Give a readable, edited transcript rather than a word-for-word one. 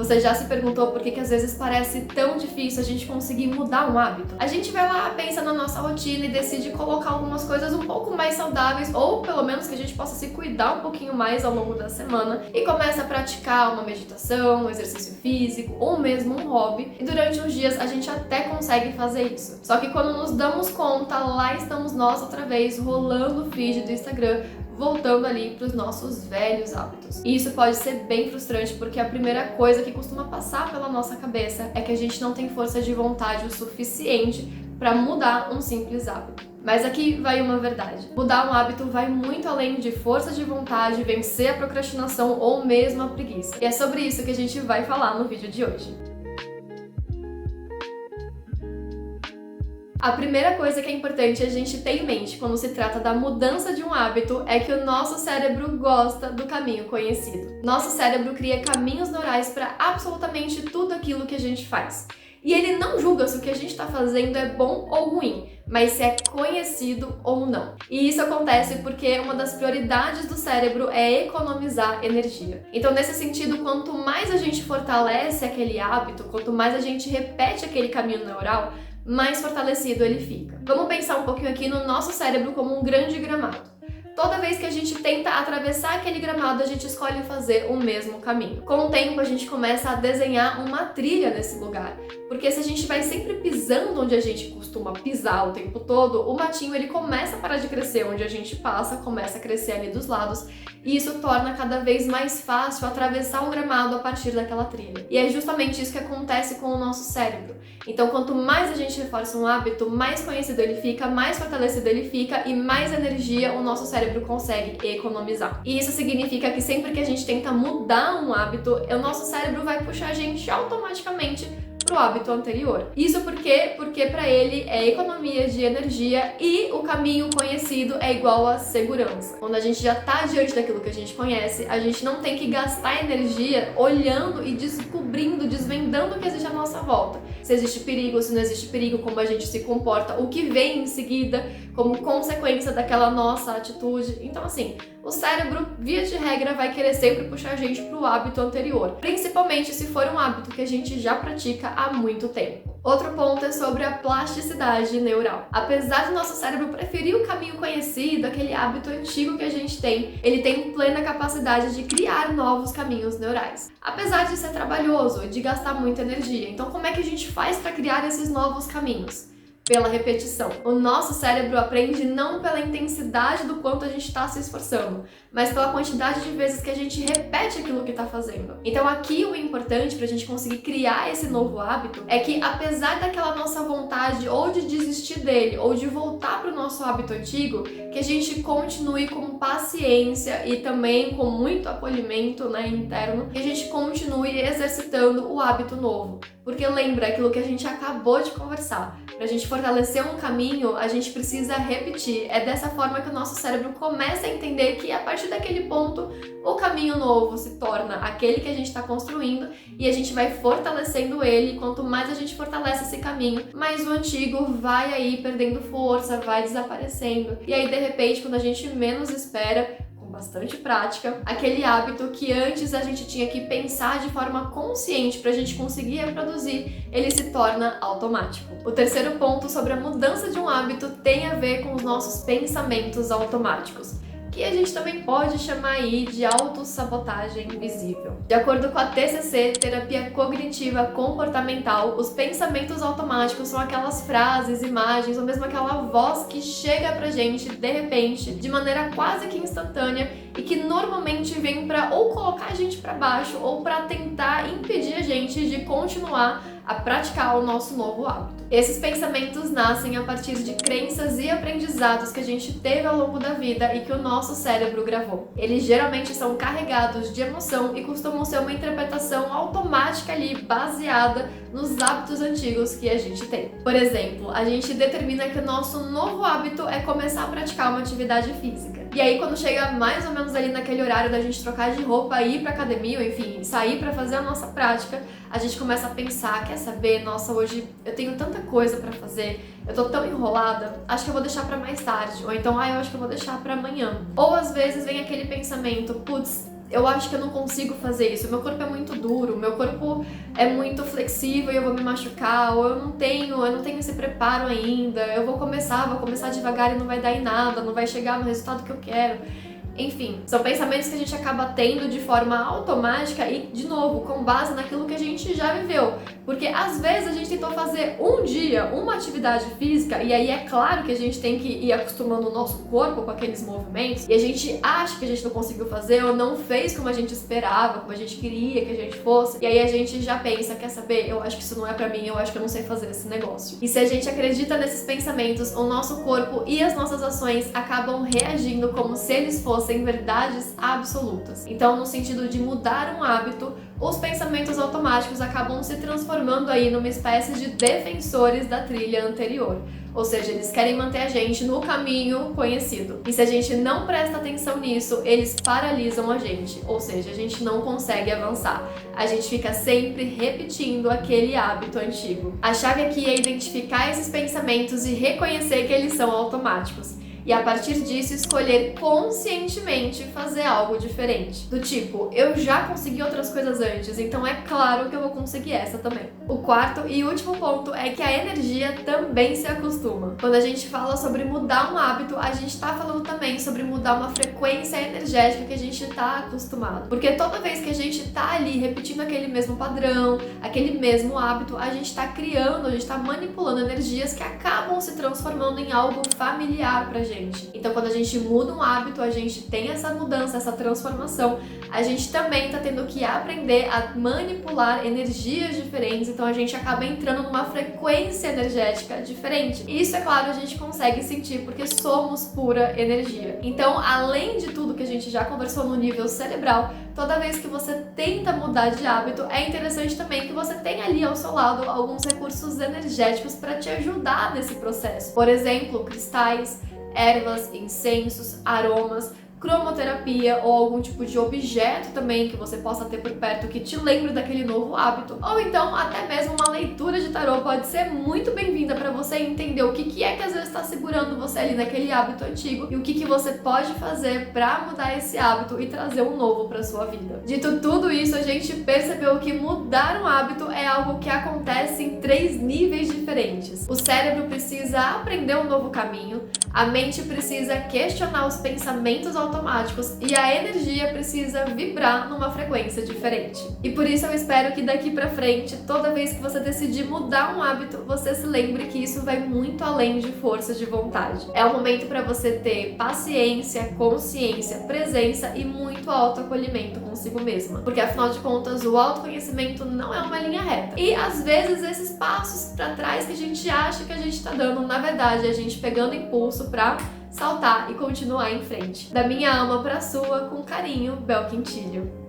Você já se perguntou por que às vezes parece tão difícil a gente conseguir mudar um hábito? A gente vai lá, pensa na nossa rotina e decide colocar algumas coisas um pouco mais saudáveis, ou pelo menos que a gente possa se cuidar um pouquinho mais ao longo da semana, e começa a praticar uma meditação, um exercício físico, ou mesmo um hobby, e durante uns dias a gente até consegue fazer isso. Só que quando nos damos conta, lá estamos nós outra vez rolando o feed do Instagram, voltando ali para os nossos velhos hábitos. E isso pode ser bem frustrante, porque a primeira coisa que costuma passar pela nossa cabeça é que a gente não tem força de vontade o suficiente para mudar um simples hábito. Mas aqui vai uma verdade. Mudar um hábito vai muito além de força de vontade, vencer a procrastinação ou mesmo a preguiça. E é sobre isso que a gente vai falar no vídeo de hoje. A primeira coisa que é importante a gente ter em mente quando se trata da mudança de um hábito é que o nosso cérebro gosta do caminho conhecido. Nosso cérebro cria caminhos neurais para absolutamente tudo aquilo que a gente faz. E ele não julga se o que a gente está fazendo é bom ou ruim, mas se é conhecido ou não. E isso acontece porque uma das prioridades do cérebro é economizar energia. Então, nesse sentido, quanto mais a gente fortalece aquele hábito, quanto mais a gente repete aquele caminho neural, mais fortalecido ele fica. Vamos pensar um pouquinho aqui no nosso cérebro como um grande gramado. Toda vez que a gente tenta atravessar aquele gramado, a gente escolhe fazer o mesmo caminho. Com o tempo, a gente começa a desenhar uma trilha nesse lugar. Porque se a gente vai sempre pisando onde a gente costuma pisar o tempo todo, o matinho ele começa a parar de crescer onde a gente passa, começa a crescer ali dos lados, e isso torna cada vez mais fácil atravessar o gramado a partir daquela trilha. E é justamente isso que acontece com o nosso cérebro. Então, quanto mais a gente reforça um hábito, mais conhecido ele fica, mais fortalecido ele fica e mais energia o nosso cérebro consegue economizar. E isso significa que sempre que a gente tenta mudar um hábito, o nosso cérebro vai puxar a gente automaticamente pro hábito anterior. Isso porque para ele é economia de energia e o caminho conhecido é igual a segurança. Quando a gente já tá diante daquilo que a gente conhece, a gente não tem que gastar energia olhando e descobrindo, desvendando o que existe à nossa volta. Se existe perigo, se não existe perigo, como a gente se comporta, o que vem em seguida como consequência daquela nossa atitude. Então, assim, o cérebro, via de regra, vai querer sempre puxar a gente pro hábito anterior, principalmente se for um hábito que a gente já pratica há muito tempo. Outro ponto é sobre a plasticidade neural. Apesar do nosso cérebro preferir o caminho conhecido, aquele hábito antigo que a gente tem, ele tem plena capacidade de criar novos caminhos neurais. Apesar de ser trabalhoso e de gastar muita energia. Então, como é que a gente faz para criar esses novos caminhos? Pela repetição. O nosso cérebro aprende não pela intensidade do quanto a gente está se esforçando, mas pela quantidade de vezes que a gente repete aquilo que está fazendo. Então aqui o importante para a gente conseguir criar esse novo hábito é que, apesar daquela nossa vontade ou de desistir dele ou de voltar para o nosso hábito antigo, que a gente continue com paciência e também com muito acolhimento, interno, que a gente continue exercitando o hábito novo. Porque lembra aquilo que a gente acabou de conversar. Para a gente fortalecer um caminho, a gente precisa repetir. É dessa forma que o nosso cérebro começa a entender que, a partir daquele ponto, o caminho novo se torna aquele que a gente está construindo e a gente vai fortalecendo ele. Quanto mais a gente fortalece esse caminho, mais o antigo vai aí perdendo força, vai desaparecendo. E aí, de repente, quando a gente menos espera, bastante prática, aquele hábito que antes a gente tinha que pensar de forma consciente para a gente conseguir reproduzir, ele se torna automático. O terceiro ponto sobre a mudança de um hábito tem a ver com os nossos pensamentos automáticos, que a gente também pode chamar aí de autossabotagem invisível. De acordo com a TCC, Terapia Cognitiva Comportamental, os pensamentos automáticos são aquelas frases, imagens ou mesmo aquela voz que chega pra gente de repente, de maneira quase que instantânea e que normalmente vem pra ou colocar a gente pra baixo ou pra tentar impedir a gente de continuar a praticar o nosso novo hábito. Esses pensamentos nascem a partir de crenças e aprendizados que a gente teve ao longo da vida e que o nosso cérebro gravou. Eles geralmente são carregados de emoção e costumam ser uma interpretação automática ali, baseada nos hábitos antigos que a gente tem. Por exemplo, a gente determina que o nosso novo hábito é começar a praticar uma atividade física. E aí, quando chega mais ou menos ali naquele horário da gente trocar de roupa, ir pra academia, ou enfim, sair pra fazer a nossa prática, a gente começa a pensar, quer saber, nossa, hoje eu tenho tanta coisa pra fazer, eu tô tão enrolada, acho que eu vou deixar pra mais tarde, ou então, eu acho que eu vou deixar pra amanhã. Ou às vezes vem aquele pensamento, putz, eu acho que eu não consigo fazer isso, meu corpo é muito duro, meu corpo é muito flexível e eu vou me machucar, ou eu não tenho esse preparo ainda, eu vou começar devagar e não vai dar em nada, não vai chegar no resultado que eu quero. Enfim, são pensamentos que a gente acaba tendo de forma automática e, de novo, com base naquilo que a gente já viveu. Porque às vezes a gente tentou fazer um dia uma atividade física e aí é claro que a gente tem que ir acostumando o nosso corpo com aqueles movimentos e a gente acha que a gente não conseguiu fazer ou não fez como a gente esperava, como a gente queria que a gente fosse. E aí a gente já pensa, quer saber, eu acho que isso não é pra mim, eu acho que eu não sei fazer esse negócio. E se a gente acredita nesses pensamentos, o nosso corpo e as nossas ações acabam reagindo como se eles fossem verdades absolutas. Então, no sentido de mudar um hábito, os pensamentos automáticos acabam se transformando aí numa espécie de defensores da trilha anterior. Ou seja, eles querem manter a gente no caminho conhecido. E se a gente não presta atenção nisso, eles paralisam a gente. Ou seja, a gente não consegue avançar. A gente fica sempre repetindo aquele hábito antigo. A chave aqui é identificar esses pensamentos e reconhecer que eles são automáticos. E a partir disso escolher conscientemente fazer algo diferente. Do tipo, eu já consegui outras coisas antes, então é claro que eu vou conseguir essa também. O quarto e último ponto é que a energia também se acostuma. Quando a gente fala sobre mudar um hábito, a gente tá falando também sobre mudar uma frequência energética que a gente tá acostumado. Porque toda vez que a gente tá ali repetindo aquele mesmo padrão, aquele mesmo hábito, a gente tá criando, a gente tá manipulando energias que acabam se transformando em algo familiar pra gente. Então, quando a gente muda um hábito, a gente tem essa mudança, essa transformação, a gente também está tendo que aprender a manipular energias diferentes, então a gente acaba entrando numa frequência energética diferente. E isso, é claro, a gente consegue sentir porque somos pura energia. Então, além de tudo que a gente já conversou no nível cerebral, toda vez que você tenta mudar de hábito, é interessante também que você tenha ali ao seu lado alguns recursos energéticos para te ajudar nesse processo. Por exemplo, cristais, ervas, incensos, aromas, cromoterapia ou algum tipo de objeto também que você possa ter por perto que te lembre daquele novo hábito. Ou então até mesmo uma leitura de tarô pode ser muito bem-vinda para você entender o que é que às vezes está segurando você ali naquele hábito antigo e o que você pode fazer para mudar esse hábito e trazer um novo para sua vida. Dito tudo isso, a gente percebeu que mudar um hábito é algo que acontece em 3 níveis diferentes. O cérebro precisa aprender um novo caminho, a mente precisa questionar os pensamentos automáticos e a energia precisa vibrar numa frequência diferente. E por isso eu espero que daqui pra frente, toda vez que você decidir mudar um hábito, você se lembre que isso vai muito além de força de vontade. É um momento para você ter paciência, consciência, presença e muito autoacolhimento consigo mesma. Porque afinal de contas, o autoconhecimento não é uma linha reta. E às vezes esses passos para trás que a gente acha que a gente tá dando, na verdade, é a gente pegando impulso pra saltar e continuar em frente. Da minha alma pra sua, com carinho, Bel Quintilho.